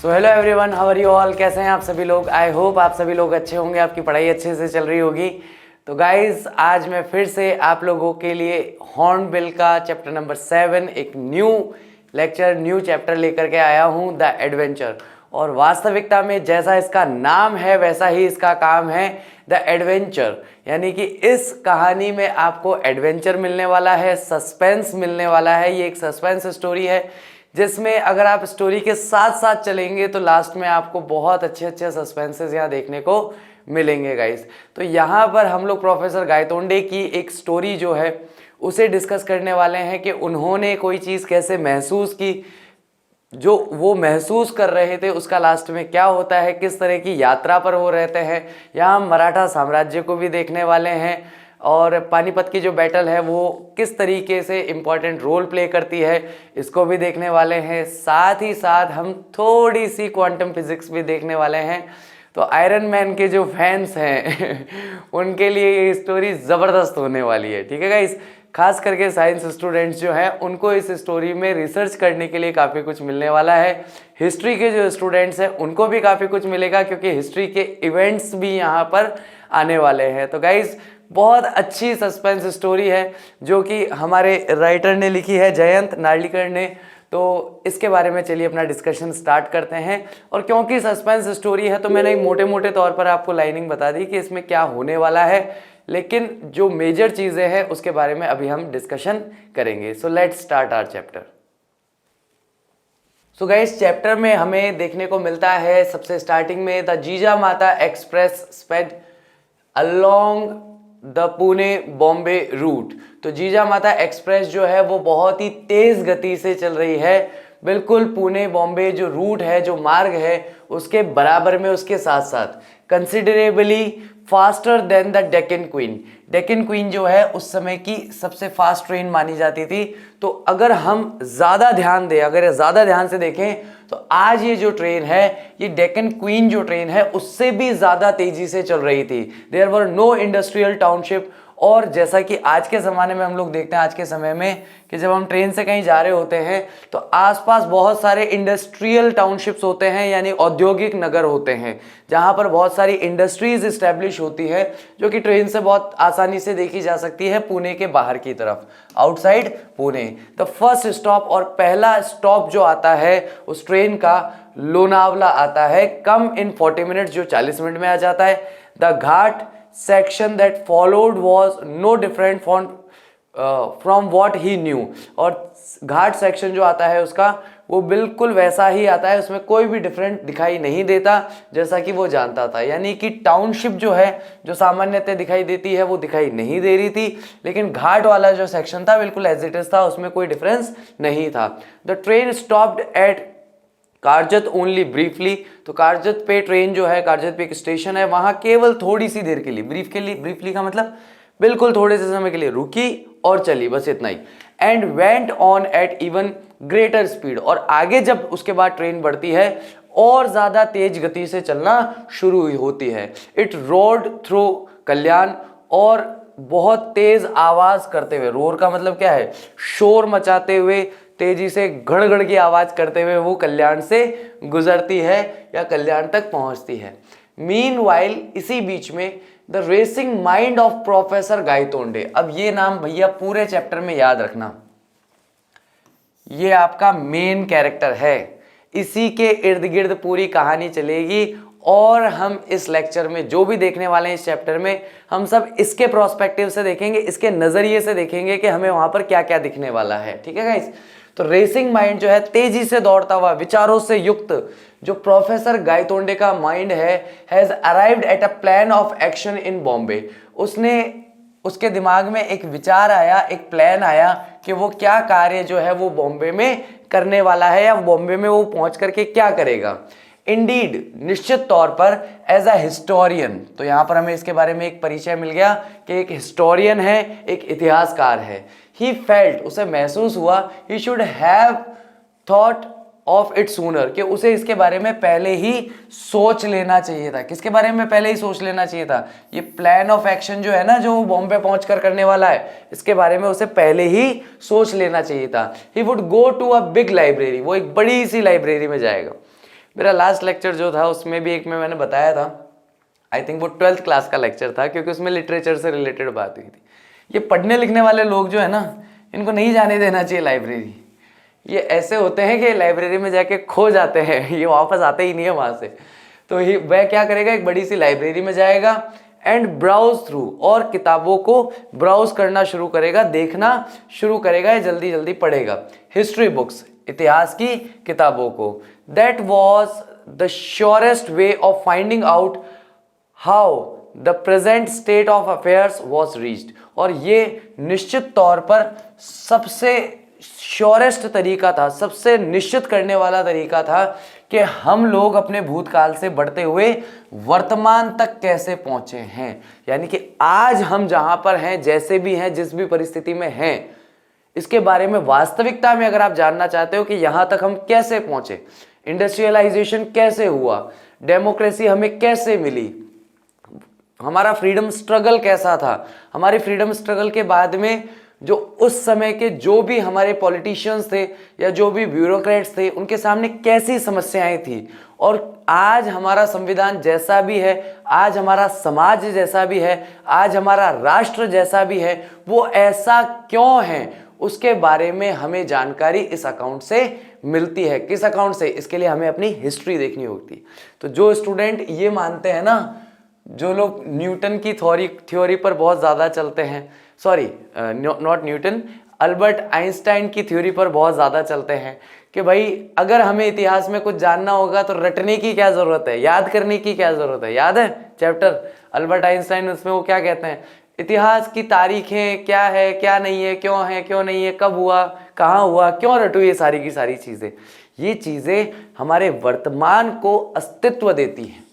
So hello everyone, how are you all. कैसे हैं आप सभी लोग। आई होप आप सभी लोग अच्छे होंगे, आपकी पढ़ाई अच्छे से चल रही होगी। तो गाइज आज मैं फिर से आप लोगों के लिए हॉर्नबिल का चैप्टर नंबर 7 एक न्यू चैप्टर लेकर के आया हूँ, द एडवेंचर। और वास्तविकता में जैसा इसका नाम है वैसा ही इसका काम है, द एडवेंचर। यानी कि इस कहानी में आपको एडवेंचर मिलने वाला है, सस्पेंस मिलने वाला है। ये एक सस्पेंस स्टोरी है जिसमें अगर आप स्टोरी के साथ साथ चलेंगे तो लास्ट में आपको बहुत अच्छे अच्छे सस्पेंसेस यहाँ देखने को मिलेंगे गाइस। तो यहाँ पर हम लोग प्रोफेसर गायतोंडे की एक स्टोरी जो है उसे डिस्कस करने वाले हैं कि उन्होंने कोई चीज़ कैसे महसूस की, जो वो महसूस कर रहे थे उसका लास्ट में क्या होता है, किस तरह की यात्रा पर वो रहते हैं। यहाँ हम मराठा साम्राज्य को भी देखने वाले हैं और पानीपत की जो बैटल है वो किस तरीके से इम्पॉर्टेंट रोल प्ले करती है इसको भी देखने वाले हैं। साथ ही साथ हम थोड़ी सी क्वांटम फिजिक्स भी देखने वाले हैं। तो आयरन मैन के जो फैंस हैं उनके लिए ये स्टोरी ज़बरदस्त होने वाली है, ठीक है गाइस। खास करके साइंस स्टूडेंट्स जो हैं उनको इस स्टोरी में रिसर्च करने के लिए काफ़ी कुछ मिलने वाला है। हिस्ट्री के जो स्टूडेंट्स हैं उनको भी काफ़ी कुछ मिलेगा क्योंकि हिस्ट्री के इवेंट्स भी यहाँ पर आने वाले हैं। तो गाइस बहुत अच्छी सस्पेंस स्टोरी है जो कि हमारे राइटर ने लिखी है, जयंत नार्लिकर ने। तो इसके बारे में चलिए अपना डिस्कशन स्टार्ट करते हैं। और क्योंकि सस्पेंस स्टोरी है तो मैंने मोटे मोटे तौर पर आपको लाइनिंग बता दी कि इसमें क्या होने वाला है, लेकिन जो मेजर चीज़ें हैं उसके बारे में अभी हम डिस्कशन करेंगे। So let's start our chapter. So guys chapter में हमें देखने को मिलता है सबसे स्टार्टिंग में the Jijamata express sped along the Pune Bombay route. तो जीजामाता एक्सप्रेस जो है वो बहुत ही तेज गति से चल रही है, बिल्कुल पुणे बॉम्बे जो रूट है, जो मार्ग है उसके बराबर में, उसके साथ साथ considerably faster than the Deccan queen. Deccan queen जो है उस समय की सबसे फास्ट ट्रेन मानी जाती थी। तो अगर हम ज़्यादा ध्यान दें, अगर ज़्यादा ध्यान से देखें तो आज ये जो ट्रेन है, ये डेक्कन क्वीन जो ट्रेन है उससे भी ज़्यादा तेज़ी से चल रही थी। There were no industrial township. और जैसा कि आज के ज़माने में हम लोग देखते हैं, आज के समय में कि जब हम ट्रेन से कहीं जा रहे होते हैं तो आसपास बहुत सारे इंडस्ट्रियल टाउनशिप्स होते हैं, यानी औद्योगिक नगर होते हैं जहां पर बहुत सारी इंडस्ट्रीज इस्टेब्लिश होती है जो कि ट्रेन से बहुत आसानी से देखी जा सकती है पुणे के बाहर की तरफ, outside Pune. The first stop और पहला स्टॉप जो आता है उस ट्रेन का लोनावला आता है, कम इन 40 मिनट्स, जो 40 मिनट में आ जाता है। The Ghat section that followed was no different from what he knew। और घाट सेक्शन जो आता है उसका वो बिल्कुल वैसा ही आता है, उसमें कोई भी डिफरेंट दिखाई नहीं देता जैसा कि वो जानता था। यानी कि टाउनशिप जो है, जो सामान्यतः दिखाई देती है वो दिखाई नहीं दे रही थी, लेकिन घाट वाला जो सेक्शन था बिल्कुल एज इट इज था, उसमें कोई डिफरेंस नहीं था। The train stopped at Karjat only briefly. तो कारजत पे ट्रेन जो है, कारजत पे एक स्टेशन है, वहां केवल थोड़ी सी देर के लिए, ब्रीफली का मतलब बिल्कुल थोड़े से समय के लिए रुकी और चली, बस इतना ही। And went on at even greater speed. और आगे जब उसके बाद ट्रेन बढ़ती है और ज्यादा तेज गति से चलना शुरू होती है। इट रोड थ्रू कल्याण, और बहुत तेज आवाज करते हुए, रोर का मतलब क्या है, शोर मचाते हुए, तेजी से गड़गड़ की आवाज करते हुए वो कल्याण से गुजरती है या कल्याण तक पहुंचती है। मीनवाइल, इसी बीच में, the racing mind of professor Gaitonde. अब ये नाम भैया पूरे चैप्टर में याद रखना, ये आपका मेन कैरेक्टर है, इसी के इर्द गिर्द पूरी कहानी चलेगी। और हम इस लेक्चर में जो भी देखने वाले हैं इस चैप्टर में, हम सब इसके प्रोस्पेक्टिव से देखेंगे, इसके नजरिए से देखेंगे कि हमें वहां पर क्या क्या दिखने वाला है, ठीक है गाइस। तो रेसिंग माइंड जो है, तेजी से दौड़ता हुआ, विचारों से युक्त जो प्रोफेसर गायतोंडे का माइंड है, has arrived at a plan of action in Bombay. उसके दिमाग में एक विचार आया, एक प्लान आया कि वो क्या कार्य जो है वो बॉम्बे में करने वाला है, या बॉम्बे में वो पहुंच करके क्या करेगा। इंडीड, निश्चित तौर पर, एज अ हिस्टोरियन। तो यहां पर हमें इसके बारे में एक परिचय मिल गया कि एक हिस्टोरियन है, एक इतिहासकार है। ही फेल्ट, उसे महसूस हुआ, he should have thought of it sooner, कि उसे इसके बारे में पहले ही सोच लेना चाहिए था। किसके बारे में पहले ही सोच लेना चाहिए था? ये प्लान ऑफ एक्शन जो है ना, जो बॉम्बे पहुंचकर करने वाला है, इसके बारे में उसे पहले ही सोच लेना चाहिए था। He would go to a big library, वो एक बड़ी सी लाइब्रेरी में जाएगा। मेरा लास्ट लेक्चर जो था उसमें भी एक में मैंने बताया था, आई थिंक वो 12th क्लास का लेक्चर था, क्योंकि उसमें लिटरेचर से रिलेटेड बात हुई थी। ये पढ़ने लिखने वाले लोग जो है ना, इनको नहीं जाने देना चाहिए लाइब्रेरी। ये ऐसे होते हैं कि लाइब्रेरी में जाके खो जाते हैं, ये वापस आते ही नहीं है वहाँ से। तो वह क्या करेगा, एक बड़ी सी लाइब्रेरी में जाएगा एंड ब्राउज थ्रू, और किताबों को ब्राउज करना शुरू करेगा, देखना शुरू करेगा, या जल्दी जल्दी पढ़ेगा हिस्ट्री बुक्स, इतिहास की किताबों को। That was the surest way of finding out how the present state of affairs was reached. और ये निश्चित तौर पर सबसे श्योरेस्ट तरीका था, सबसे निश्चित करने वाला तरीका था कि हम लोग अपने भूतकाल से बढ़ते हुए वर्तमान तक कैसे पहुंचे हैं। यानी कि आज हम जहां पर हैं, जैसे भी हैं, जिस भी परिस्थिति में हैं, इसके बारे में वास्तविकता में अगर आप जानना चाहते हो कि यहां तक हम कैसे पहुंचे, इंडस्ट्रियलाइजेशन कैसे हुआ, डेमोक्रेसी हमें कैसे मिली, हमारा फ्रीडम स्ट्रगल कैसा था, हमारी फ्रीडम स्ट्रगल के बाद में जो उस समय के जो भी हमारे पॉलिटिशियंस थे या जो भी ब्यूरोक्रेट्स थे, उनके सामने कैसी समस्याएं थी, और आज हमारा संविधान जैसा भी है, आज हमारा समाज जैसा भी है, आज हमारा राष्ट्र जैसा भी है, वो ऐसा क्यों है, उसके बारे में हमें जानकारी इस अकाउंट से मिलती है। किस अकाउंट से? इसके लिए हमें अपनी हिस्ट्री देखनी होती है। तो जो स्टूडेंट ये मानते हैं ना, जो लोग न्यूटन की थ्योरी पर बहुत ज़्यादा चलते हैं, sorry not Newton, Albert Einstein की थ्योरी पर बहुत ज़्यादा चलते हैं कि भाई अगर हमें इतिहास में कुछ जानना होगा तो रटने की क्या ज़रूरत है, याद करने की क्या ज़रूरत है। याद है चैप्टर अल्बर्ट आइंस्टाइन, उसमें वो क्या कहते हैं, इतिहास की तारीखें क्या है, क्या नहीं है, क्यों नहीं है, कब हुआ, कहाँ हुआ, क्यों रटू, ये सारी की सारी चीज़ें, ये चीज़ें हमारे वर्तमान को अस्तित्व देती हैं।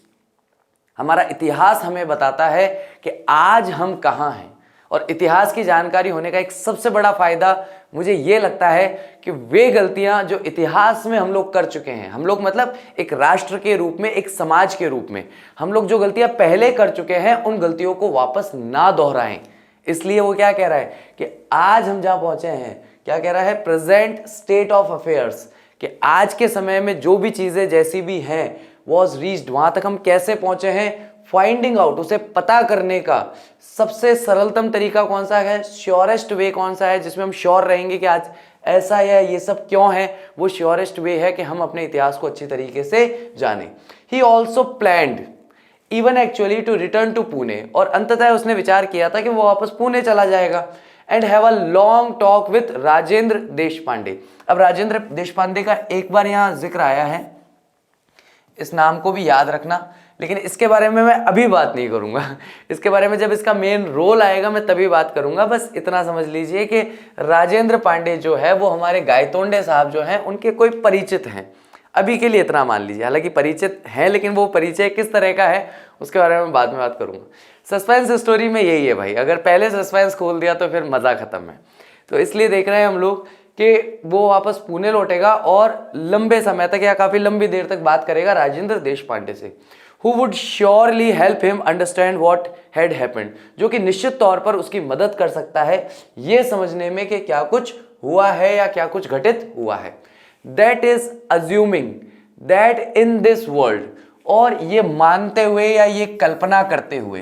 हमारा इतिहास हमें बताता है कि आज हम कहाँ हैं। और इतिहास की जानकारी होने का एक सबसे बड़ा फायदा मुझे ये लगता है कि वे गलतियां जो इतिहास में हम लोग कर चुके हैं, हम लोग मतलब एक राष्ट्र के रूप में, एक समाज के रूप में, हम लोग जो गलतियां पहले कर चुके हैं, उन गलतियों को वापस ना दोहराएं। इसलिए वो क्या कह रहा है कि आज हम जहां पहुंचे हैं, क्या कह रहा है, प्रेजेंट स्टेट ऑफ अफेयर्स, कि आज के समय में जो भी चीजें जैसी भी हैं वॉज रीच्ड, वहां तक हम कैसे पहुंचे हैं, फाइंडिंग आउट, उसे पता करने का सबसे सरलतम तरीका कौन सा है, श्योरेस्ट वे कौन सा है, जिसमें हम श्योर रहेंगे कि आज ऐसा है, ये सब क्यों है। वो श्योरेस्ट वे है कि हम अपने इतिहास को अच्छी तरीके से जानें। He also planned even actually to return to Pune, और अंततः उसने विचार किया था कि वो वापस पुणे चला जाएगा and have a long talk with Rajendra Deshpande. अब राजेंद्र देशपांडे का एक बार यहाँ जिक्र आया है, इस नाम को भी याद रखना, लेकिन इसके बारे में मैं अभी बात नहीं करूंगा। इसके बारे में जब इसका मेन रोल आएगा मैं तभी बात करूंगा। बस इतना समझ लीजिए कि राजेंद्र पांडे जो है वो हमारे गायतोंडे साहब जो हैं उनके कोई परिचित हैं, अभी के लिए इतना मान लीजिए। हालांकि परिचित हैं, लेकिन वो परिचय किस तरह का है उसके बारे में बाद में बात करूंगा। सस्पेंस स्टोरी में यही है भाई, अगर पहले सस्पेंस खोल दिया तो फिर मज़ा खत्म है। तो इसलिए देख रहे हैं हम लोग कि वो वापस पुणे लौटेगा और लंबे समय तक या काफ़ी लंबी देर तक बात करेगा राजेंद्र देशपांडे से, who would surely help him understand what had happened, जो कि निश्चित तौर पर उसकी मदद कर सकता है ये समझने में कि क्या कुछ हुआ है या क्या कुछ घटित हुआ है। That is assuming that in this world, और ये मानते हुए या ये कल्पना करते हुए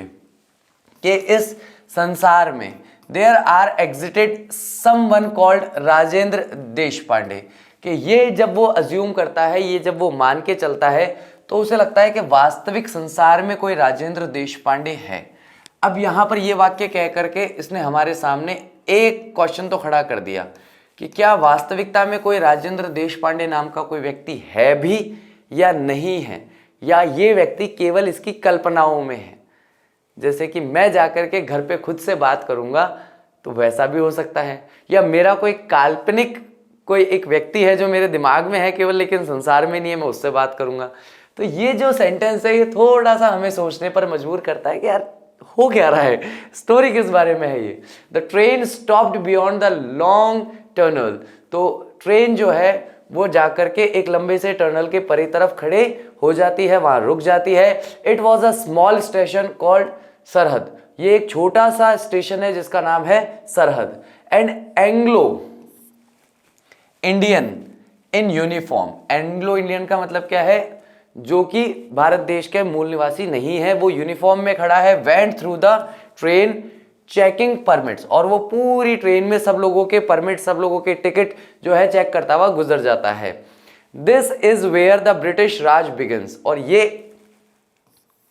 कि इस संसार में there are exited someone called Rajendra Deshpande, कि ये जब वो अज्यूम करता है, ये जब वो मान के चलता है, तो उसे लगता है कि वास्तविक संसार में कोई राजेंद्र देशपांडे है। अब यहाँ पर ये वाक्य कह करके इसने हमारे सामने एक क्वेश्चन तो खड़ा कर दिया कि क्या वास्तविकता में कोई राजेंद्र देशपांडे नाम का कोई व्यक्ति है भी या नहीं है, या ये व्यक्ति केवल इसकी कल्पनाओं में है। जैसे कि मैं जाकर के घर पे खुद से बात करूँगा तो वैसा भी हो सकता है, या मेरा कोई काल्पनिक कोई एक व्यक्ति है जो मेरे दिमाग में है केवल, लेकिन संसार में नहीं है, मैं उससे बात करूँगा। तो ये जो सेंटेंस है ये थोड़ा सा हमें सोचने पर मजबूर करता है कि यार हो क्या रहा है, स्टोरी किस बारे में है ये। The train stopped beyond the long tunnel, तो ट्रेन जो है वो जाकर के एक लंबे से टनल के परे तरफ खड़े हो जाती है, वहां रुक जाती है। It was a small station called सरहद, ये एक छोटा सा स्टेशन है जिसका नाम है सरहद। And Anglo Indian in uniform, Anglo Indian का मतलब क्या है, जो कि भारत देश के मूल निवासी नहीं है, वो यूनिफॉर्म में खड़ा है, went through the train checking permits, और वो पूरी ट्रेन में सब लोगों के परमिट, सब लोगों के टिकट जो है चेक करता हुआ गुजर जाता है। This is where the British Raj begins, और ये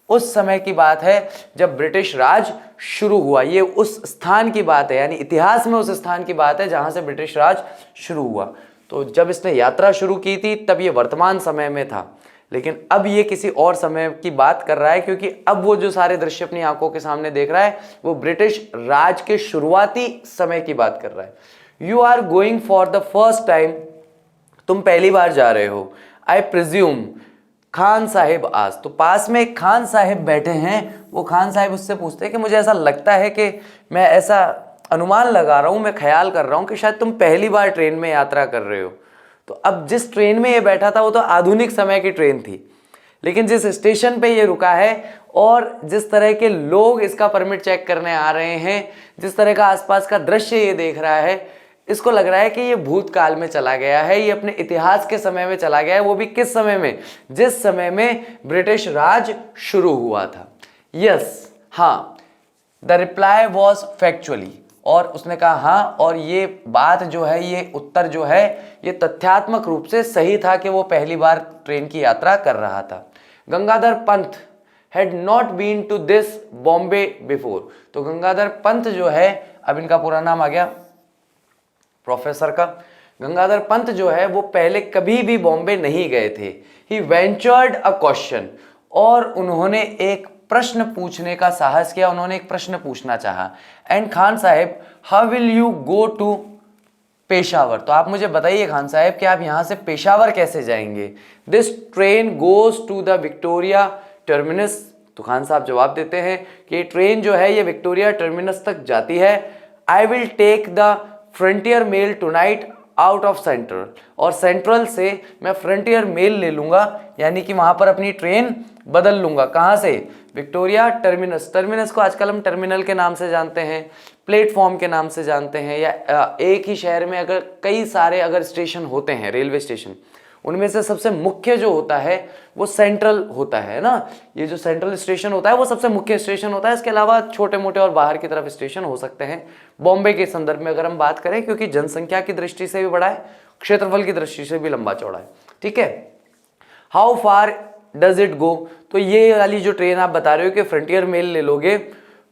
उस समय की बात है जब ब्रिटिश राज शुरू हुआ। ये उस स्थान की बात है, यानी इतिहास में उस स्थान की बात है जहां से ब्रिटिश राज शुरू हुआ। तो जब इसने यात्रा शुरू की थी तब ये वर्तमान समय में था, लेकिन अब ये किसी और समय की बात कर रहा है, क्योंकि अब वो जो सारे दृश्य अपनी आंखों के सामने देख रहा है वो ब्रिटिश राज के शुरुआती समय की बात कर रहा है। You are going for the first time, तुम पहली बार जा रहे हो। आई प्रिज्यूम, खान साहिब आज, तो पास में एक खान साहिब बैठे हैं, वो खान साहिब उससे पूछते हैं कि मुझे ऐसा लगता है कि मैं ऐसा अनुमान लगा रहा हूं, मैं ख्याल कर रहा हूं कि शायद तुम पहली बार ट्रेन में यात्रा कर रहे हो। तो अब जिस ट्रेन में ये बैठा था वो तो आधुनिक समय की ट्रेन थी, लेकिन जिस स्टेशन पे ये रुका है और जिस तरह के लोग इसका परमिट चेक करने आ रहे हैं, जिस तरह का आसपास का दृश्य ये देख रहा है, इसको लग रहा है कि ये भूतकाल में चला गया है, ये अपने इतिहास के समय में चला गया है। वो भी किस समय में? जिस समय में ब्रिटिश राज शुरू हुआ था। यस, हाँ, द रिप्लाई वॉज फैक्चुअली, और उसने कहा हाँ, और ये बात जो है, ये उत्तर जो है, ये तथ्यात्मक रूप से सही था कि वो पहली बार ट्रेन की यात्रा कर रहा था। Gangadhar Pant had not been to this Bombay before, तो गंगाधर पंत जो है, अब इनका पूरा नाम आ गया प्रोफेसर का, गंगाधर पंत जो है वो पहले कभी भी बॉम्बे नहीं गए थे। ही वेंचर्ड अ क्वेश्चन, और उन्होंने एक प्रश्न पूछने का साहस किया, उन्होंने एक प्रश्न पूछना चाहा। And Khan sahib, how will you go to Peshawar, तो आप मुझे बताइए खान साहिब कि आप यहां से पेशावर कैसे जाएंगे। This train goes to the Victoria terminus, तो खान साहब जवाब देते हैं कि ट्रेन जो है ये विक्टोरिया टर्मिनस तक जाती है। I will take the Frontier Mail tonight out of Central, और सेंट्रल से मैं फ्रंटियर मेल ले लूंगा, यानी कि वहां पर अपनी ट्रेन बदल लूंगा। कहां से? विक्टोरिया टर्मिनस, टर्मिनस को आजकल हम टर्मिनल के नाम से जानते हैं, प्लेटफॉर्म के नाम से जानते हैं, या एक ही शहर में अगर कई सारे अगर स्टेशन होते हैं, रेलवे स्टेशन, उनमें से सबसे मुख्य जो होता है वो सेंट्रल होता है ना। ये जो सेंट्रल स्टेशन होता है वो सबसे मुख्य स्टेशन होता है। इसके अलावा छोटे मोटे और बाहर की तरफ स्टेशन हो सकते हैं। बॉम्बे के संदर्भ में अगर हम बात करें, क्योंकि जनसंख्या की दृष्टि से भी बड़ा है, क्षेत्रफल की दृष्टि से भी लंबा चौड़ा है, ठीक है। How far does it go, तो ये वाली जो ट्रेन आप बता रहे हो कि फ्रंटियर मेल ले लोगे,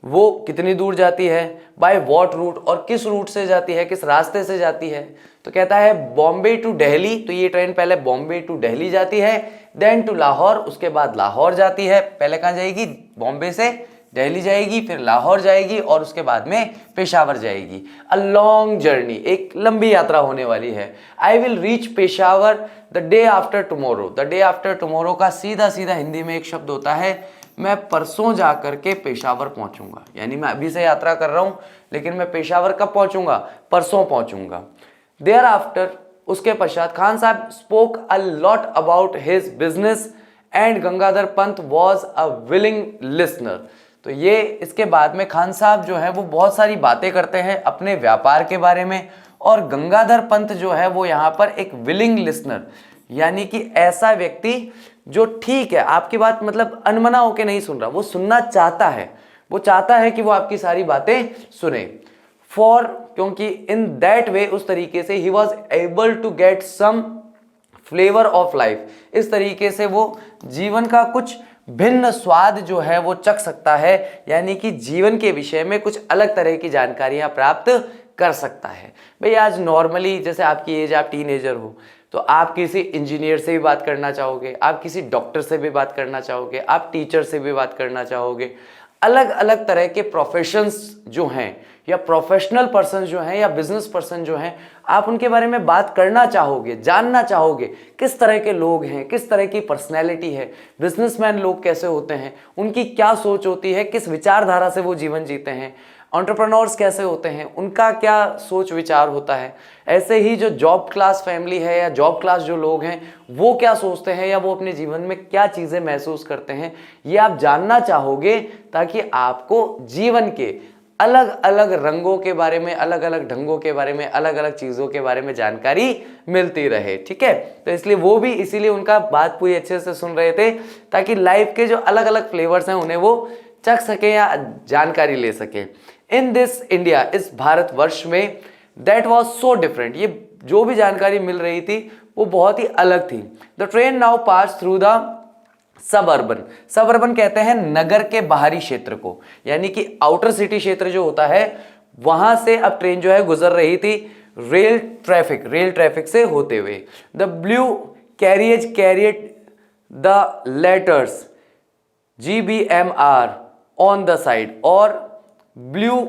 वो कितनी दूर जाती है, बाय वॉट रूट, और किस रूट से जाती है, किस रास्ते से जाती है। तो कहता है बॉम्बे टू दिल्ली, तो ये ट्रेन पहले बॉम्बे टू दिल्ली जाती है, देन टू लाहौर, उसके बाद लाहौर जाती है। पहले कहाँ जाएगी? बॉम्बे से दिल्ली जाएगी, फिर लाहौर जाएगी, और उसके बाद में पेशावर जाएगी। अ लॉन्ग जर्नी, एक लंबी यात्रा होने वाली है। I will reach Peshawar the day after tomorrow, the day after tomorrow का सीधा सीधा हिंदी में एक शब्द होता है, मैं परसों जा करके पेशावर पहुंचूंगा, यानी मैं अभी से यात्रा कर रहा हूं, लेकिन मैं पेशावर कब पहुंचूंगा? परसों पहुंचूंगा। देयर आफ्टर, उसके पश्चात, खान साहब spoke a lot about his business and Gangadhar Pant was a willing listener, तो ये इसके बाद में खान साहब जो है वो बहुत सारी बातें करते हैं अपने व्यापार के बारे में, और गंगाधर पंत जो है वो यहाँ पर एक विलिंग लिसनर, यानी कि ऐसा व्यक्ति जो ठीक है आपकी बात, मतलब अनमना होके नहीं सुन रहा, वो सुनना चाहता है, वो चाहता है कि वो आपकी सारी बातें सुने। फॉर, क्योंकि इन दैट वे, उस तरीके से, he was able to get some flavour of life, इस तरीके से वो जीवन का कुछ भिन्न स्वाद जो है वो चख सकता है, यानी कि जीवन के विषय में कुछ अलग तरह की जानकारियां प्राप्त कर सकता है। भाई आज नॉर्मली जैसे आपकी एज, आप टीनेजर हो, तो आप किसी इंजीनियर से भी बात करना चाहोगे, आप किसी डॉक्टर से भी बात करना चाहोगे, आप टीचर से भी बात करना चाहोगे। अलग अलग तरह के प्रोफेशंस जो हैं, या प्रोफेशनल पर्सन जो हैं, या बिजनेस पर्सन जो हैं, आप उनके बारे में बात करना चाहोगे, जानना चाहोगे किस तरह के लोग हैं, किस तरह की पर्सनैलिटी है, बिजनेसमैन लोग कैसे होते हैं, उनकी क्या सोच होती है, किस विचारधारा से वो जीवन जीते हैं, एंटरप्रेन्योर्स कैसे होते हैं, उनका क्या सोच विचार होता है। ऐसे ही जो जॉब क्लास फैमिली है या जॉब क्लास जो लोग हैं, वो क्या सोचते हैं, या वो अपने जीवन में क्या चीज़ें महसूस करते हैं, ये आप जानना चाहोगे, ताकि आपको जीवन के अलग अलग रंगों के बारे में, अलग अलग ढंगों के बारे में, अलग अलग चीज़ों के बारे में जानकारी मिलती रहे। ठीक है, तो इसलिए वो भी इसीलिए उनका बात पूरी अच्छे से सुन रहे थे, ताकि लाइफ के जो अलग अलग फ्लेवर्स हैं उन्हें वो चख सके या जानकारी ले सके। इन दिस इंडिया, इस भारतवर्ष में, दैट वॉज सो डिफरेंट, ये जो भी जानकारी मिल रही थी वो बहुत ही अलग थी। The train now pass through the suburban, suburban कहते हैं नगर के बाहरी क्षेत्र को, यानी कि आउटर सिटी क्षेत्र जो होता है वहां से अब ट्रेन जो है गुजर रही थी रेल ट्रैफिक से होते हुए। The blue carriage carried the letters GBMR on the side, और ब्लू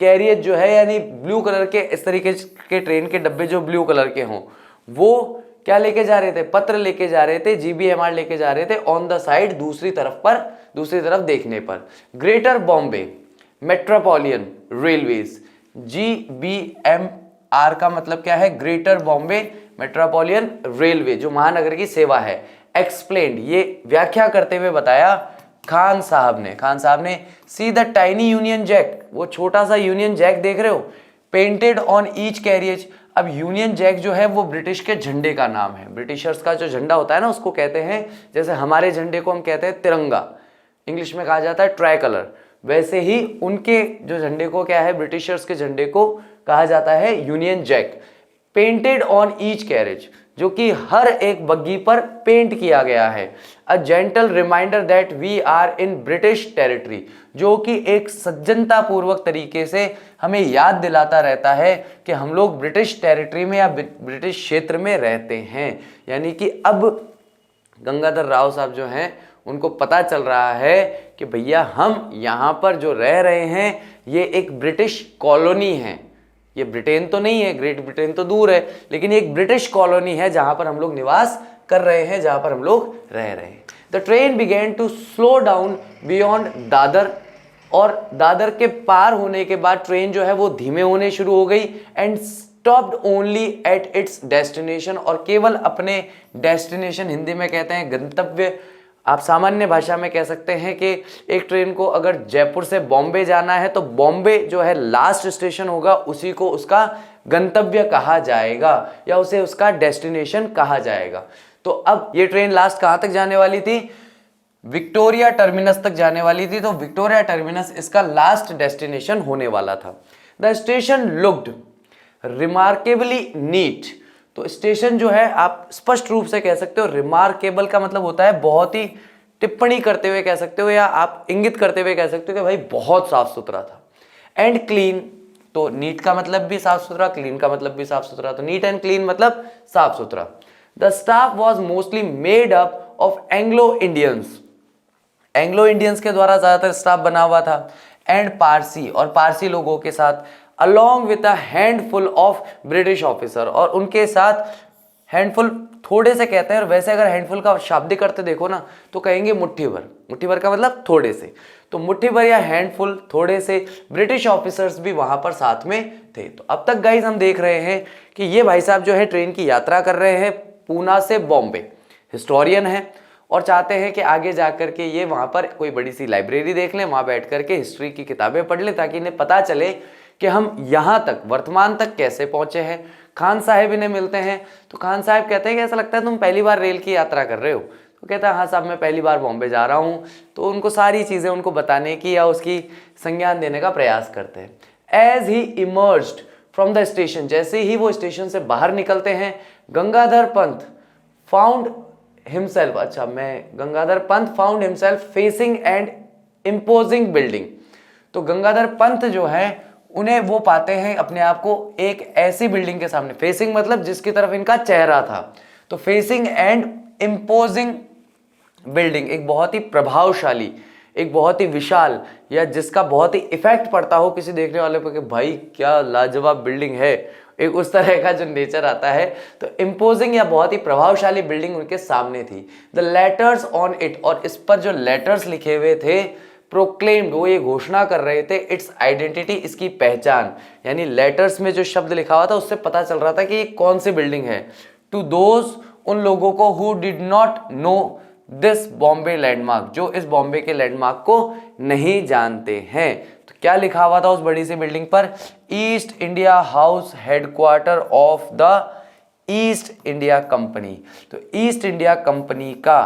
कैरियज जो है यानी ब्लू कलर के इस तरीके के ट्रेन के डब्बे जो ब्लू कलर के हों, वो क्या लेके जा रहे थे, पत्र लेके जा रहे थे, GBMR लेके जा रहे थे ऑन द साइड, दूसरी तरफ देखने पर। Greater Bombay metropolitan railways, GBMR का मतलब क्या है, ग्रेटर बॉम्बे मेट्रोपॉलिटन रेलवे, जो महानगर की सेवा है। एक्सप्लेन्ड, ये व्याख्या करते हुए बताया खान साहब ने see the tiny Union Jack, वो छोटा सा यूनियन जैक देख रहे हो, पेंटेड ऑन ईच कैरियज। अब यूनियन जैक जो है वो ब्रिटिश के झंडे का नाम है, ब्रिटिशर्स का जो झंडा होता है ना उसको कहते हैं, जैसे हमारे झंडे को हम कहते हैं तिरंगा, इंग्लिश में कहा जाता है ट्राई कलर, वैसे ही उनके जो झंडे को क्या है, ब्रिटिशर्स के झंडे को कहा जाता है Union Jack. Painted on each carriage, जो कि हर एक बग्गी पर पेंट किया गया है। A gentle reminder that we are in British territory, जो कि एक सज्जनता पूर्वक तरीके से हमें याद दिलाता रहता है कि हम लोग ब्रिटिश टेरिटरी में या ब्रिटिश क्षेत्र में रहते हैं। यानी कि अब गंगाधर राव साहब जो हैं उनको पता चल रहा है कि भैया हम यहाँ पर जो रह रहे हैं ये एक ब्रिटिश कॉलोनी है, ये ब्रिटेन तो नहीं है, ग्रेट ब्रिटेन तो दूर है, लेकिन ये एक ब्रिटिश कॉलोनी है जहां पर हम लोग निवास कर रहे हैं, जहां पर हम लोग रह रहे हैं। The train began to slow down beyond Dadar, और दादर के पार होने के बाद ट्रेन जो है वो धीमे होने शुरू हो गई। And stopped only at its destination, और केवल अपने डेस्टिनेशन, हिंदी में कहते हैं गंतव्य, आप सामान्य भाषा में कह सकते हैं कि एक ट्रेन को अगर जयपुर से बॉम्बे जाना है तो बॉम्बे जो है लास्ट स्टेशन होगा, उसी को उसका गंतव्य कहा जाएगा या उसे उसका डेस्टिनेशन कहा जाएगा। तो अब ये ट्रेन लास्ट कहां तक जाने वाली थी, विक्टोरिया टर्मिनस तक जाने वाली थी, तो विक्टोरिया टर्मिनस इसका लास्ट डेस्टिनेशन होने वाला था। The station looked remarkably neat, तो स्टेशन जो है आप स्पष्ट रूप से कह सकते हो, रिमार्केबल का मतलब होता है बहुत ही, टिप्पणी करते हुए कह सकते हो या आप इंगित करते हुए कह सकते हो कि भाई बहुत साफ सुथरा था। एंड क्लीन, तो नीट का मतलब भी साफ सुथरा, क्लीन का मतलब भी साफ सुथरा, तो नीट एंड क्लीन मतलब साफ सुथरा। The staff was mostly made up of Anglo Indians, Anglo Indians के द्वारा ज्यादातर स्टाफ बना हुआ था। एंड पारसी, और पारसी लोगों के साथ, along with a handful of British officer, और उनके साथ हैंडफुल थोड़े से कहते हैं, और वैसे अगर हैंडफुल का शाब्दिक अर्थ देखो ना तो कहेंगे मुट्ठी भर, मुट्ठी भर का मतलब थोड़े से, तो मुट्ठी भर या हैंडफुल थोड़े से ब्रिटिश ऑफिसर्स भी वहां पर साथ में थे। तो अब तक गाइज हम देख रहे हैं कि ये भाई साहब जो है ट्रेन की यात्रा कर रहे हैं पूना से बॉम्बे, हिस्टोरियन है और चाहते हैं कि आगे जाकर के ये वहां पर कोई बड़ी सी लाइब्रेरी देख लें, वहां बैठ करके हिस्ट्री की किताबें पढ़ लें, ताकि इन्हें पता चले कि हम यहाँ तक, वर्तमान तक कैसे पहुंचे हैं। खान साहब इन्हें मिलते हैं, तो खान साहब कहते हैं कि ऐसा लगता है तुम पहली बार रेल की यात्रा कर रहे हो, तो कहता है हाँ साहब मैं पहली बार बॉम्बे जा रहा हूँ। तो उनको सारी चीज़ें उनको बताने की या उसकी संज्ञान देने का प्रयास करते हैं। As he emerged from the station, जैसे ही वो स्टेशन से बाहर निकलते हैं, गंगाधर पंत फाउंड हिमसेल्फ, अच्छा मैं Gangadhar Pant found himself facing and imposing building, तो गंगाधर पंत जो है उन्हें वो पाते हैं अपने आप को एक ऐसी बिल्डिंग के सामने, फेसिंग मतलब जिसकी तरफ इनका चेहरा था, तो फेसिंग एंड इम्पोजिंग बिल्डिंग, एक बहुत ही प्रभावशाली, एक बहुत ही विशाल, या जिसका बहुत ही इफेक्ट पड़ता हो किसी देखने वाले पर कि भाई क्या लाजवाब बिल्डिंग है, एक उस तरह का जो नेचर आता है। तो इम्पोजिंग या बहुत ही प्रभावशाली बिल्डिंग उनके सामने थी। द लेटर्स ऑन इट, और इस पर जो लेटर्स लिखे हुए थे, प्रोक्लेम्ड, वो ये घोषणा कर रहे थे, इट्स आइडेंटिटी, इसकी पहचान, यानी लेटर्स में जो शब्द लिखा हुआ था उससे पता चल रहा था कि ये कौन सी बिल्डिंग है। टू दोज, उन लोगों को, who did not know this Bombay landmark, जो इस बॉम्बे के लैंडमार्क को नहीं जानते हैं। तो क्या लिखा हुआ था उस बड़ी सी बिल्डिंग पर? East India house, headquarter of the east India company. तो ईस्ट इंडिया कंपनी का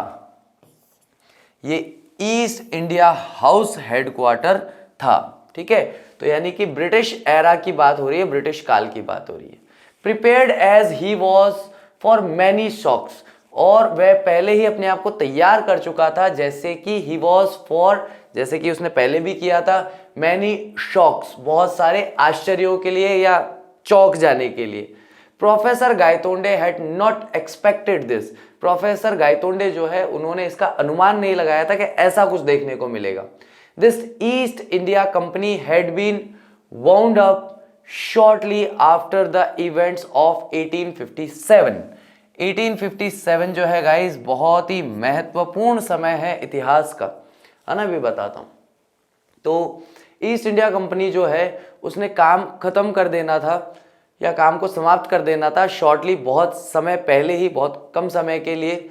ये ईस्ट इंडिया हाउस हेडक्वार्टर था, ठीक है। तो यानी कि ब्रिटिश एरा की बात हो रही है, ब्रिटिश काल की बात हो रही है। Prepared as he was for many shocks, और वह पहले ही अपने आप को तैयार कर चुका था, जैसे कि ही वॉज फॉर, जैसे कि उसने पहले भी किया था, मैनी शॉक्स, बहुत सारे आश्चर्यों के लिए या चौंक जाने के लिए। Professor Gaitonde had not expected this, professor Gaitonde जो है उन्होंने इसका अनुमान नहीं लगाया था कि ऐसा कुछ देखने को मिलेगा। This East India Company had been wound up shortly after the events of 1857। 1857 जो है गाइस बहुत ही महत्वपूर्ण समय है इतिहास का, है ना, भी बताता हूं। तो ईस्ट इंडिया कंपनी जो है उसने काम खत्म कर देना था या काम को समाप्त कर देना था शॉर्टली, बहुत समय पहले ही, बहुत कम समय के लिए,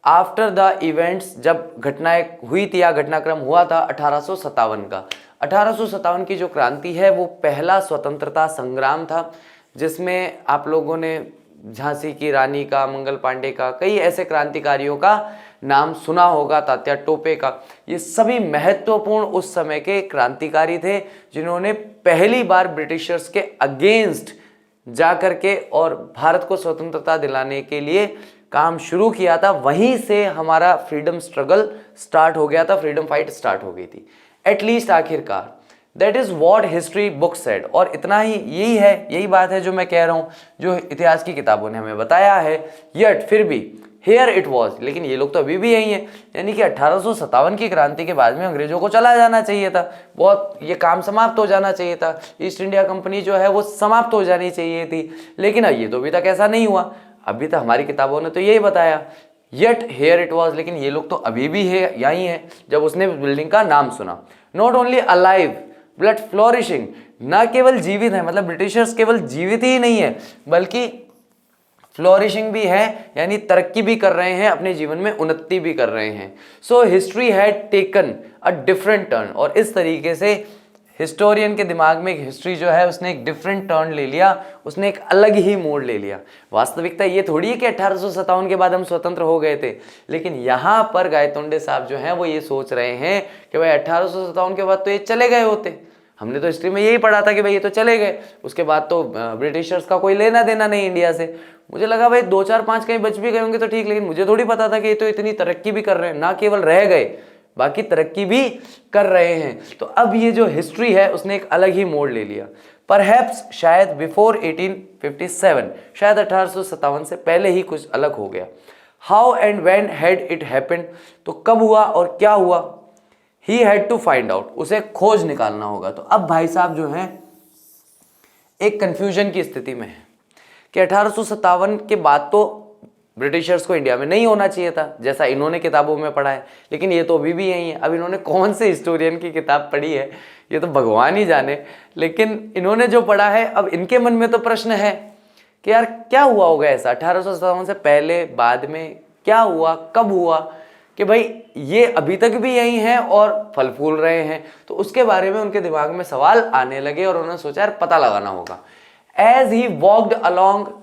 आफ्टर द इवेंट्स, जब घटनाएं हुई थी या घटनाक्रम हुआ था 1857 का। 1857 की जो क्रांति है वो पहला स्वतंत्रता संग्राम था, जिसमें आप लोगों ने झांसी की रानी का, मंगल पांडे का, कई ऐसे क्रांतिकारियों का नाम सुना होगा, तात्या टोपे का। ये सभी महत्वपूर्ण उस समय के क्रांतिकारी थे जिन्होंने पहली बार ब्रिटिशर्स के अगेंस्ट जाकर के और भारत को स्वतंत्रता दिलाने के लिए काम शुरू किया था। वहीं से हमारा फ्रीडम स्ट्रगल स्टार्ट हो गया था, फ्रीडम फाइट स्टार्ट हो गई थी, एटलीस्ट आखिरकार। That is what history book said, और इतना ही, यही है, यही बात है जो मैं कह रहा हूं, जो इतिहास की किताबों ने हमें बताया है। यट फिर भी हियर इट वॉज, लेकिन ये लोग तो अभी भी यही हैं, यानी कि 1857 की क्रांति के बाद में अंग्रेजों को चला जाना चाहिए था, बहुत ये काम समाप्त हो जाना चाहिए था, ईस्ट इंडिया कंपनी जो है वो समाप्त हो जानी चाहिए थी, लेकिन ये तो अभी तक ऐसा नहीं हुआ। अभी तक हमारी किताबों ने तो यही बताया, येट हियर इट वॉज, लेकिन ये लोग तो अभी भी है, यही है जब उसने बिल्डिंग का नाम सुना। Not only alive but flourishing, ना केवल जीवित है, मतलब ब्रिटिशर्स केवल जीवित ही नहीं है बल्कि फ्लोरिशिंग भी है, यानी तरक्की भी कर रहे हैं, अपने जीवन में उन्नति भी कर रहे हैं। So history had taken a different turn, और इस तरीके से हिस्टोरियन के दिमाग में हिस्ट्री जो है उसने एक डिफरेंट टर्न ले लिया, उसने एक अलग ही मोड़ ले लिया। वास्तविकता ये थोड़ी है कि 1857 के बाद हम स्वतंत्र हो गए थे, लेकिन यहाँ पर गायतोंडे साहब जो हैं वो ये सोच रहे हैं कि भाई 1857 के बाद तो ये चले गए होते, हमने तो हिस्ट्री में यही पढ़ा था कि भाई ये तो चले गए, उसके बाद तो ब्रिटिशर्स का कोई लेना देना नहीं इंडिया से। मुझे लगा भाई 2 4 5 कहीं बच भी गए होंगे तो ठीक, लेकिन मुझे थोड़ी पता था कि ये तो इतनी तरक्की भी कर रहे हैं, ना केवल रह गए बाकी तरक्की भी कर रहे हैं। तो अब ये जो हिस्ट्री है उसने एक अलग ही मोड़ ले लिया। परहैप्स शायद बिफोर 1857, शायद 1857 से पहले ही कुछ अलग हो गया। How and when had it happened, तो कब हुआ और क्या हुआ। He had to find out, उसे खोज निकालना होगा। तो अब भाई साहब जो है एक कंफ्यूजन की स्थिति में है कि 1857 के बाद तो ब्रिटिशर्स को इंडिया में नहीं होना चाहिए था, जैसा इन्होंने किताबों में पढ़ा है, लेकिन ये तो अभी भी यही है। अब इन्होंने कौन से हिस्टोरियन की किताब पढ़ी है ये तो भगवान ही जाने, लेकिन इन्होंने जो पढ़ा है, अब इनके मन में तो प्रश्न है कि यार क्या हुआ होगा ऐसा 1857 से पहले, बाद में क्या हुआ, कब हुआ कि भाई ये अभी तक भी यही हैं और फल फूल रहे हैं। तो उसके बारे में उनके दिमाग में सवाल आने लगे और उन्होंने सोचा यार पता लगाना होगा। As he walked along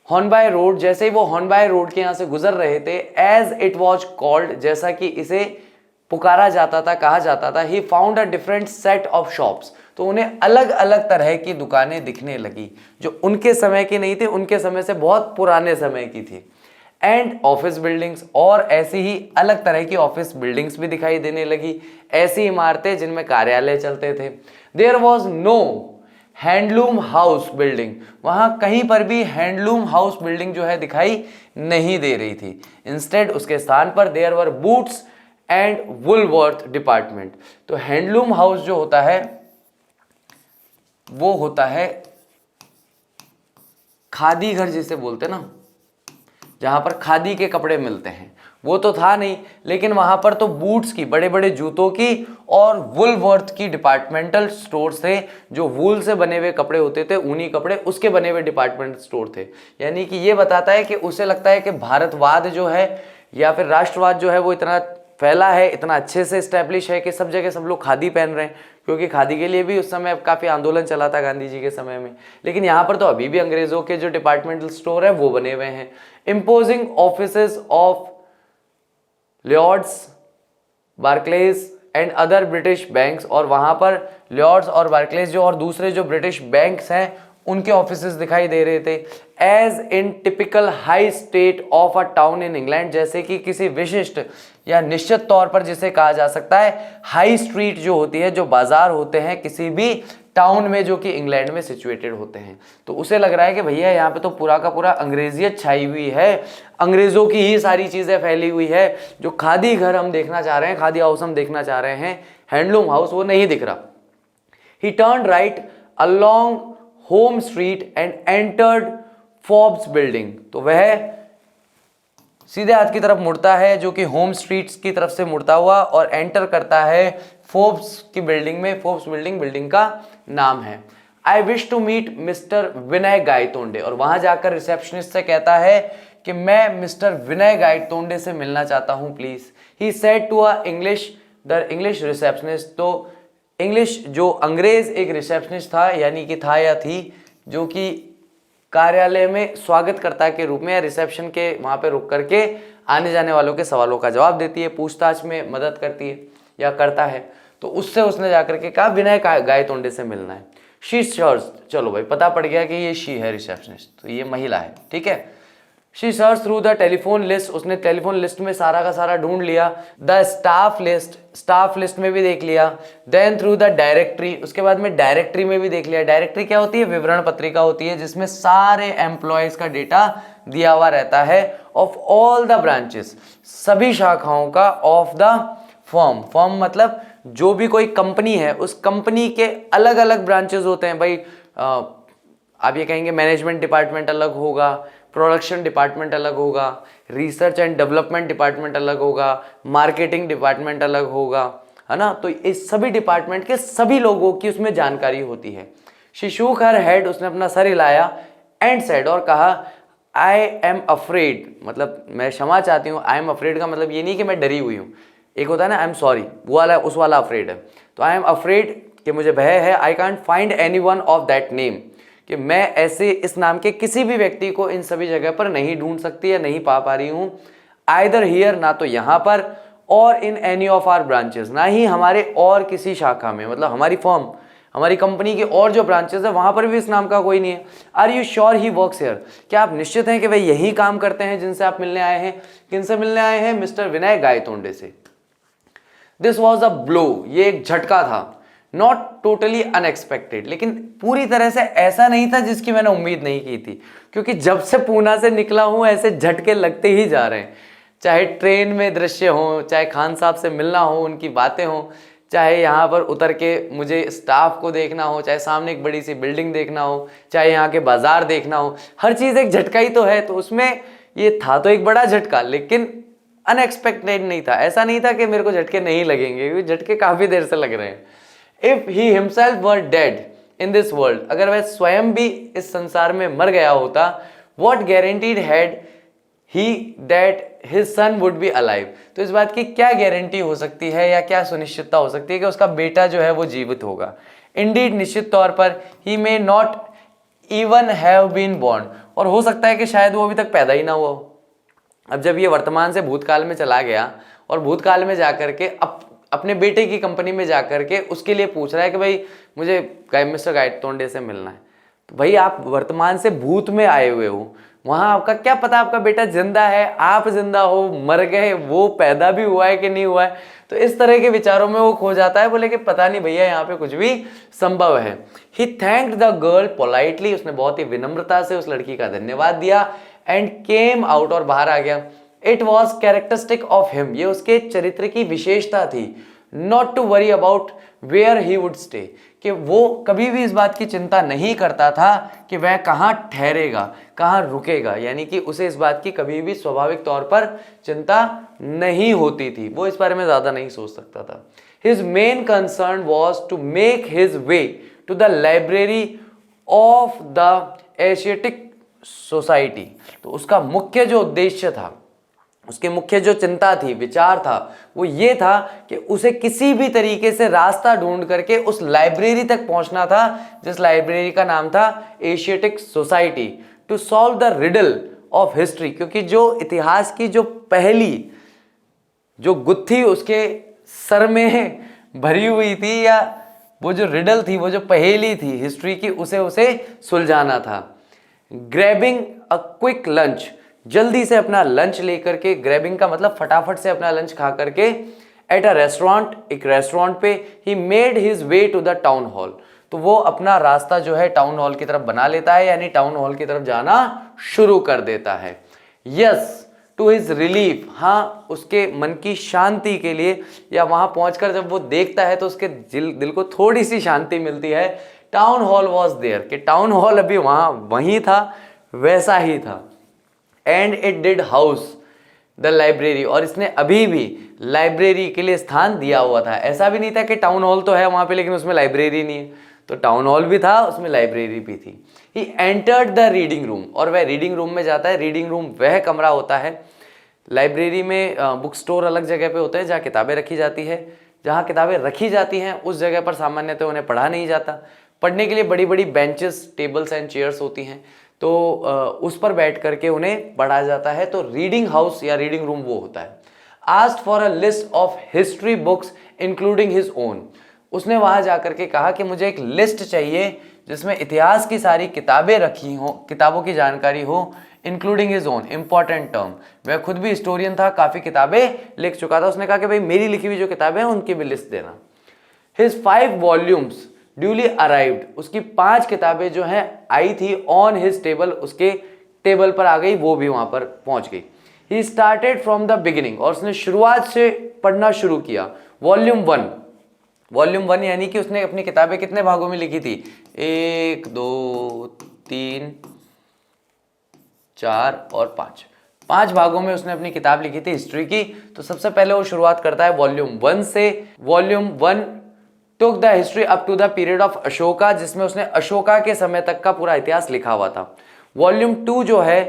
Hornby road, जैसे ही वो हॉर्नबाय रोड के यहाँ से गुजर रहे थे, एज इट वॉज कॉल्ड, जैसा कि इसे पुकारा जाता था, कहा जाता था, he found a different set of shops, तो उन्हें अलग अलग तरह की दुकानें दिखने लगी जो उनके समय की नहीं थी, उनके समय से बहुत पुराने समय की थी। एंड ऑफिस बिल्डिंग्स, और ऐसी ही अलग तरह की ऑफिस बिल्डिंग्स भी दिखाई देने लगी, ऐसी इमारतें जिनमें कार्यालय चलते थे। There was no Handloom House building, वहां कहीं पर भी हैंडलूम हाउस बिल्डिंग जो है दिखाई नहीं दे रही थी। इंस्टेड उसके स्थान पर there were Boots and Woolworth department. तो हैंडलूम हाउस जो होता है वो होता है खादी घर जिसे बोलते ना, जहां पर खादी के कपड़े मिलते हैं, वो तो था नहीं, लेकिन वहां पर तो बूट्स की, बड़े बड़े जूतों की और वुलवर्थ की डिपार्टमेंटल स्टोर थे, जो वूल से बने हुए कपड़े होते थे, ऊनी कपड़े, उसके बने हुए डिपार्टमेंटल स्टोर थे। यानी कि ये बताता है कि उसे लगता है कि भारतवाद जो है या फिर राष्ट्रवाद जो है वो इतना फैला है, इतना अच्छे से स्टैब्लिश है कि सब जगह सब लोग खादी पहन रहे हैं, क्योंकि खादी के लिए भी उस समय काफ़ी आंदोलन चला था गांधी जी के समय में। लेकिन यहाँ पर तो अभी भी अंग्रेज़ों के जो डिपार्टमेंटल स्टोर है वो बने हुए हैं। Imposing offices of Lloyds, Barclays and other British banks, और वहाँ पर लॉर्ड्स और बार्कलेज जो और दूसरे जो ब्रिटिश बैंक्स हैं उनके ऑफिसेज दिखाई दे रहे थे। As in typical high street of a town in England, जैसे कि किसी विशिष्ट या निश्चित तौर पर जिसे कहा जा सकता है हाई स्ट्रीट जो होती है, जो बाजार होते हैं किसी भी टाउन में जो कि इंग्लैंड में सिचुएटेड होते हैं। तो उसे लग रहा है कि भैया यहाँ पे तो पूरा का पूरा अंग्रेजियत छाई हुई है, अंग्रेजों की ही सारी चीजें फैली हुई है। जो खादी घर हम देखना चाह रहे हैं, खादी हाउस हम देखना चाह रहे हैं, हैंडलूम हाउस, वो नहीं दिख रहा। ही turn right along home street and entered Forbes building. तो वह सीधे हाथ की तरफ मुड़ता है जो कि होम स्ट्रीट्स की तरफ से मुड़ता हुआ, और एंटर करता है फोर्ब्स की बिल्डिंग में। फोर्ब्स बिल्डिंग का नाम है। I wish to meet mister Vinay Gaitonde, और वहां जाकर रिसेप्शनिस्ट से कहता है कि मैं मिस्टर विनय गायतोंडे से मिलना चाहता हूं please. He said to the English receptionist. तो इंग्लिश जो अंग्रेज एक रिसेप्शनिस्ट था, यानी कि था या थी, जो कि कार्यालय में स्वागतकर्ता के रूप में या रिसेप्शन के वहां पे रुक करके आने जाने वालों के सवालों का जवाब देती है, पूछताछ में मदद करती है या करता है। तो उससे उसने जाकर के कहा विनय गायतोंडे से मिलना है। शी सर्च, चलो भाई पता पड़ गया कि ये शी है रिसेप्शनिस्ट, तो ये महिला है, ठीक है। She search through the telephone list, उसने टेलीफोन लिस्ट में सारा का सारा ढूंढ लिया। द स्टाफ लिस्ट में भी देख लिया। देन थ्रू द डायरेक्टरी, उसके बाद में डायरेक्टरी में भी देख लिया। डायरेक्टरी क्या होती है? विवरण पत्रिका होती है जिसमें सारे एम्प्लॉयज का डेटा दिया हुआ रहता है। ऑफ ऑल द ब्रांचेस, सभी शाखाओं का। ऑफ द फर्म मतलब जो भी कोई कंपनी है उस कंपनी के अलग अलग ब्रांचेस होते हैं भाई। आप ये कहेंगे मैनेजमेंट डिपार्टमेंट अलग होगा, प्रोडक्शन डिपार्टमेंट अलग होगा, रिसर्च एंड डेवलपमेंट डिपार्टमेंट अलग होगा, मार्केटिंग डिपार्टमेंट अलग होगा, है ना। तो इस सभी डिपार्टमेंट के सभी लोगों की उसमें जानकारी होती है। शी शूक हर हेड, उसने अपना सर हिलाया। एंड सेड, और कहा आई एम अफ्रेड, मतलब मैं क्षमा चाहती हूँ। आई एम अफ्रेड का मतलब ये नहीं कि मैं डरी हुई हूँ, एक होता है ना आई एम सॉरी, वो वाला उस वाला अफ्रेड है। तो आई एम अफ्रेड कि मुझे भय है। I can't find any one of that name, कि मैं ऐसे इस नाम के किसी भी व्यक्ति को इन सभी जगह पर नहीं ढूंढ सकती या नहीं पा रही हूं। आइदर हियर, ना तो यहां पर, और in any of our branches, ना ही हमारे और किसी शाखा में, मतलब हमारी फर्म, हमारी कंपनी के और जो ब्रांचेस है वहां पर भी इस नाम का कोई नहीं है। Are you sure he works here, क्या आप निश्चित हैं कि वे यही काम करते हैं जिनसे आप मिलने आए हैं? किनसे मिलने आए हैं? मिस्टर विनय गायतोंडे से। दिस वॉज अ ब्लो, ये एक झटका था। नॉट टोटली अनएक्सपेक्टेड, लेकिन पूरी तरह से ऐसा नहीं था जिसकी मैंने उम्मीद नहीं की थी, क्योंकि जब से पूना से निकला हूं ऐसे झटके लगते ही जा रहे हैं। चाहे ट्रेन में दृश्य हो, चाहे खान साहब से मिलना हो, उनकी बातें हो, चाहे यहाँ पर उतर के मुझे स्टाफ को देखना हो, चाहे सामने एक बड़ी सी बिल्डिंग देखना हो, चाहे यहाँ के बाजार देखना हो, हर चीज़ एक झटका ही तो है। तो उसमें ये था तो एक बड़ा झटका, लेकिन अनएक्सपेक्टेड नहीं था। ऐसा नहीं था कि मेरे को झटके नहीं लगेंगे, क्योंकि झटके काफ़ी देर से लग रहे हैं। If he himself were dead in this world, अगर वह स्वयं भी इस संसार में मर गया होता, what guaranteed had he that his son would be alive, तो इस बात की क्या गारंटी हो सकती है या क्या सुनिश्चितता हो सकती है कि उसका बेटा जो है वो जीवित होगा? इंडीड, निश्चित तौर पर। He may not even have been born, और हो सकता है कि शायद वो अभी तक पैदा ही ना हुआ हो। अब जब ये वर्तमान से भूतकाल में चला गया और भूतकाल में जाकर के अपने बेटे की कंपनी में जाकर के उसके लिए पूछ रहा है कि भाई मुझे मिस्टर गायतोंडे से मिलना है, तो भाई आप वर्तमान से भूत में आए हुए हो, वहां आपका क्या पता आपका बेटा जिंदा है, आप जिंदा हो, मर गए, वो पैदा भी हुआ है कि नहीं हुआ है। तो इस तरह के विचारों में वो खो जाता है, बोले कि पता नहीं भैया यहाँ पे कुछ भी संभव है। He thanked the girl politely, उसने बहुत ही विनम्रता से उस लड़की का धन्यवाद दिया। एंड केम आउट, और बाहर आ गया। It was characteristic of him, ये उसके चरित्र की विशेषता थी। Not to worry about where he would stay, कि वो कभी भी इस बात की चिंता नहीं करता था कि वह कहाँ ठहरेगा, कहाँ रुकेगा, यानी कि उसे इस बात की कभी भी स्वाभाविक तौर पर चिंता नहीं होती थी, वो इस बारे में ज्यादा नहीं सोच सकता था। His main concern was to make his way to the library of the Asiatic Society, तो उसका मुख्य जो उद्देश्य था उसकी मुख्य जो चिंता थी, विचार था, वो ये था कि उसे किसी भी तरीके से रास्ता ढूंढ करके उस लाइब्रेरी तक पहुंचना था जिस लाइब्रेरी का नाम था Asiatic Society, to solve the riddle of history. क्योंकि जो इतिहास की जो पहली जो गुत्थी उसके सर में भरी हुई थी, या वो जो रिडल थी, वो जो पहेली थी हिस्ट्री की, उसे सुलझाना था। ग्रैबिंग अ क्विक लंच, जल्दी से अपना लंच लेकर के, ग्रैबिंग का मतलब फटाफट से अपना लंच खा करके, एट अ रेस्टोरेंट, एक रेस्टोरेंट पे, he made his way to the town hall. तो वो अपना रास्ता जो है टाउन हॉल की तरफ बना लेता है, यानी टाउन हॉल की तरफ जाना शुरू कर देता है। यस, टू हिज रिलीफ, हाँ, उसके मन की शांति के लिए, या वहां पहुंचकर जब वो देखता है तो उसके दिल को थोड़ी सी शांति मिलती है। टाउन हॉल वॉज देयर, कि टाउन हॉल अभी वहीं था, वैसा ही था। And it did house the library, और इसने अभी भी लाइब्रेरी के लिए स्थान दिया हुआ था। ऐसा भी नहीं था कि टाउन हॉल तो है वहां पे लेकिन उसमें लाइब्रेरी नहीं है, तो टाउन हॉल भी था, उसमें लाइब्रेरी भी थी। He entered the reading room, और वह रीडिंग रूम में जाता है। रीडिंग रूम वह कमरा होता है, लाइब्रेरी में बुक स्टोर अलग जगह पे होते हैं जहाँ किताबें रखी जाती है। जहाँ किताबें रखी जाती हैं उस जगह पर सामान्यतः उन्हें पढ़ा नहीं जाता। पढ़ने के लिए बड़ी बड़ी बेंचेस, टेबल्स एंड चेयर्स होती हैं, तो उस पर बैठ करके उन्हें पढ़ा जाता है। तो रीडिंग हाउस या रीडिंग रूम वो होता है। Asked for a list of history books including his own, उसने वहां जाकर के कहा कि मुझे एक लिस्ट चाहिए जिसमें इतिहास की सारी किताबें रखी हो, किताबों की जानकारी हो, including his own, important term. वह खुद भी हिस्टोरियन था, काफी किताबें लिख चुका था। उसने कहा कि भाई मेरी लिखी हुई जो किताबें हैं उनकी भी लिस्ट देना। हिज 5 वॉल्यूम्स ड्यूली अराइव्ड, उसकी 5 किताबें जो हैं आई थी ऑन हिज टेबल, उसके टेबल पर आ गई, वो भी वहां पर पहुंच गई। He started from the beginning, और उसने शुरुआत से पढ़ना शुरू किया। वॉल्यूम 1 यानी कि उसने अपनी किताबें कितने भागों में लिखी थी? 1 2 3 4 और 5 भागों में उसने अपनी किताब लिखी थी हिस्ट्री की। तो सबसे पहले वो शुरुआत करता है वॉल्यूम 1 से। Volume 1 took the history up to the period of Ashoka, जिसमें उसने अशोका के समय तक का पूरा इतिहास लिखा हुआ था। वॉल्यूम 2 जो है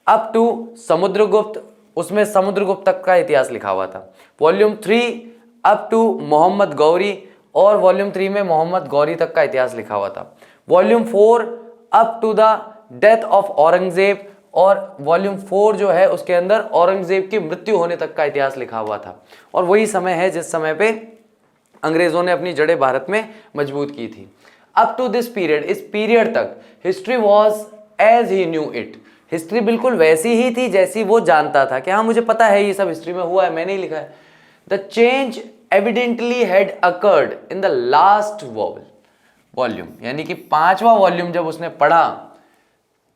अप टू समुद्रगुप्त, उसमें समुद्रगुप्त तक का इतिहास लिखा हुआ था। Volume 3 up to Mohammad Ghori, और वॉल्यूम 3 में मोहम्मद गौरी तक का इतिहास लिखा हुआ था। Volume 4 up to the death of Aurangzeb, और वॉल्यूम 4 जो है उसके अंदर औरंगजेब की मृत्यु होने तक का इतिहास लिखा हुआ था। और वही समय है जिस समय पे अंग्रेजों ने अपनी जड़ें भारत में मजबूत की थी। अप टू दिस पीरियड, इस पीरियड तक history was as he knew it, history बिल्कुल वैसी ही थी जैसी वो जानता था कि हाँ मुझे पता है ये सब हिस्ट्री में हुआ है, मैंने ही लिखा है। The change evidently had occurred in the last volume, यानी कि 5वां वॉल्यूम जब उसने पढ़ा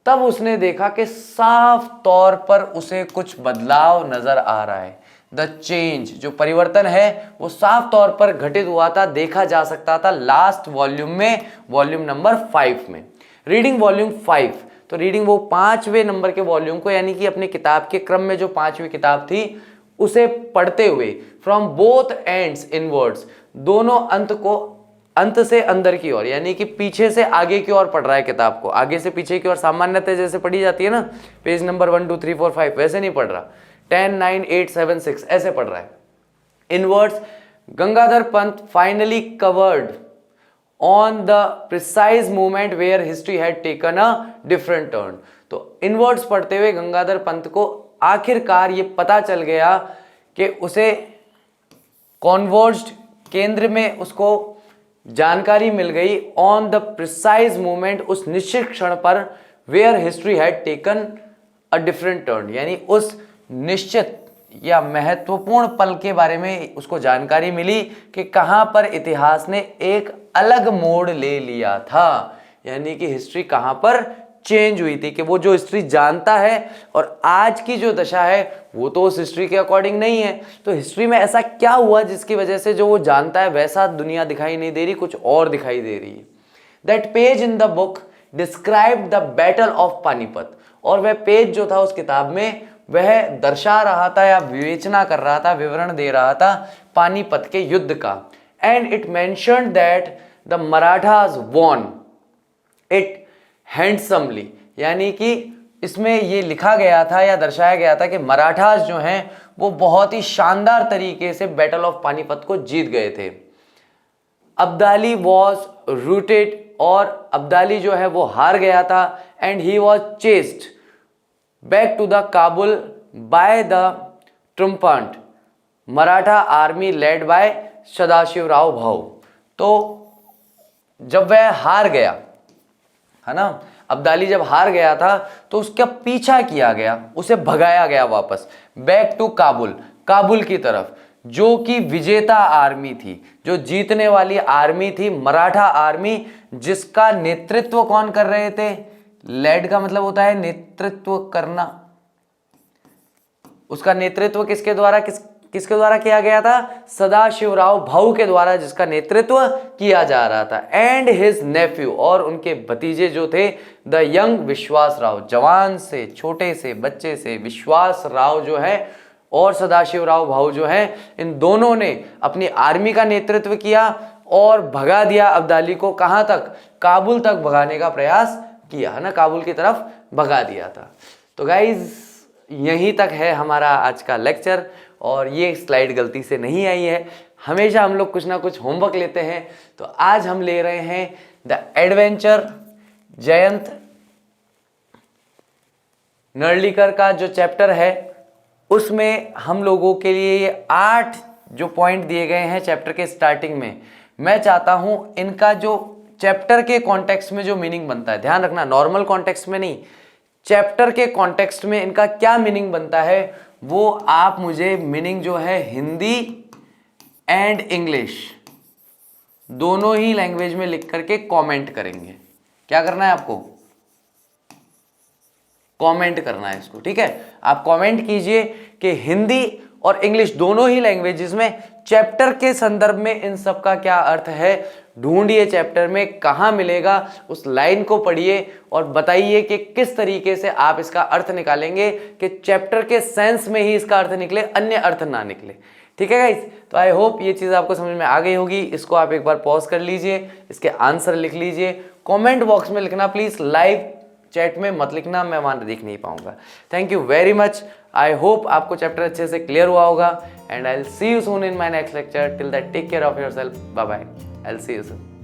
तब उसने देखा कि साफ तौर पर उसे कुछ बदलाव नजर आ रहा है। द चेंज, जो परिवर्तन है वो साफ तौर पर घटित हुआ था, देखा जा सकता था लास्ट वॉल्यूम में, वॉल्यूम नंबर 5 में। रीडिंग वॉल्यूम 5, तो रीडिंग वो 5वें नंबर के वॉल्यूम को, यानी कि अपने किताब के क्रम में जो 5वीं किताब थी उसे पढ़ते हुए, फ्रॉम बोथ एंड्स इनवर्ड्स, दोनों अंत से अंदर की ओर, यानी कि पीछे से आगे की ओर पढ़ रहा है किताब को। आगे से पीछे की ओर सामान्यतः जैसे पढ़ी जाती है ना, पेज नंबर 1 2 3 4 5, वैसे नहीं पढ़ रहा, 10 9 8 7 6 ऐसे पढ़ रहा है। Inwards, Gangadhar Pant finally covered on the precise moment where history had taken a different turn. तो इनवर्ड्स पढ़ते हुए गंगाधर पंत को आखिरकार ये पता चल गया कि उसे कॉन्वर्ज्ड, केंद्र में उसको जानकारी मिल गई ऑन द प्रिसाइज मोमेंट, उस निश्चित क्षण पर, where history had taken a different turn, यानी उस निश्चित या महत्वपूर्ण पल के बारे में उसको जानकारी मिली कि कहां पर इतिहास ने एक अलग मोड़ ले लिया था, यानी कि हिस्ट्री कहां पर चेंज हुई थी। कि वो जो हिस्ट्री जानता है और आज की जो दशा है वो तो उस हिस्ट्री के अकॉर्डिंग नहीं है। तो हिस्ट्री में ऐसा क्या हुआ जिसकी वजह से जो वो जानता है वैसा दुनिया दिखाई नहीं दे रही, कुछ और दिखाई दे रही है। That page in the book describe the battle of Panipat, और वह पेज जो था उस किताब में वह दर्शा रहा था या विवेचना कर रहा था, विवरण दे रहा था पानीपत के युद्ध का। And it mentioned that the Marathas won it handsomely, यानी कि इसमें ये लिखा गया था या दर्शाया गया था कि मराठास जो हैं वो बहुत ही शानदार तरीके से बैटल ऑफ पानीपत को जीत गए थे। अब्दाली वॉज रूटेड, और अब्दाली जो है वो हार गया था, and he was chased back to the Kabul by the triumphant Maratha army led by Sadashivrao Bhau. तो जब वह हार गया, है ना, अब्दाली जब हार गया था तो उसका पीछा किया गया, उसे भगाया गया वापस बैक टू काबुल, काबुल की तरफ, जो कि विजेता आर्मी थी, जो जीतने वाली आर्मी थी, मराठा आर्मी, जिसका नेतृत्व कौन कर रहे थे? लेड का मतलब होता है नेतृत्व करना। उसका नेतृत्व किसके द्वारा किसके द्वारा किया गया था? सदाशिवराव भाऊ के द्वारा, जिसका नेतृत्व किया जा रहा था। एंड हिज नेफ्यू, और उनके भतीजे जो थे, द यंग विश्वास राव, जवान से, छोटे से बच्चे से विश्वास राव जो है और सदाशिवराव भाऊ जो है, इन दोनों ने अपनी आर्मी का नेतृत्व किया और भगा दिया अब्दाली को। कहां तक? काबुल तक भगाने का प्रयास किया, है ना, काबुल की तरफ भगा दिया था। तो गाइज यहीं तक है हमारा आज का लेक्चर, और ये स्लाइड गलती से नहीं आई है। हमेशा हम लोग कुछ ना कुछ होमवर्क लेते हैं, तो आज हम ले रहे हैं द एडवेंचर जयंत नर्लिकर का जो चैप्टर है, उसमें हम लोगों के लिए ये 8 जो पॉइंट दिए गए हैं चैप्टर के स्टार्टिंग में, मैं चाहता हूं इनका जो चैप्टर के कॉन्टेक्स्ट में जो मीनिंग बनता है, ध्यान रखना नॉर्मल कॉन्टेक्स्ट में नहीं, चैप्टर के कॉन्टेक्स्ट में इनका क्या मीनिंग बनता है, वो आप मुझे मीनिंग जो है हिंदी एंड इंग्लिश दोनों ही लैंग्वेज में लिख करके कमेंट करेंगे। क्या करना है आपको? कमेंट करना है इसको, ठीक है। आप कमेंट कीजिए कि हिंदी और इंग्लिश दोनों ही लैंग्वेजेस में चैप्टर के संदर्भ में इन सब का क्या अर्थ है, ढूंढिए चैप्टर में कहां मिलेगा, उस लाइन को पढ़िए और बताइए कि किस तरीके से आप इसका अर्थ निकालेंगे कि चैप्टर के सेंस में ही इसका अर्थ निकले, अन्य अर्थ ना निकले। ठीक है गाइस, तो आई होप ये चीज़ आपको समझ में आ गई होगी। इसको आप एक बार पॉज कर लीजिए, इसके आंसर लिख लीजिए, कमेंट बॉक्स में लिखना प्लीज, लाइव चैट में मत लिखना, मैं वहां देख नहीं पाऊंगा। Thank you very much. I hope आपको चैप्टर अच्छे से क्लियर हुआ होगा, and I will see you soon in my next lecture. Till that take care of yourself, bye bye, I will see you soon.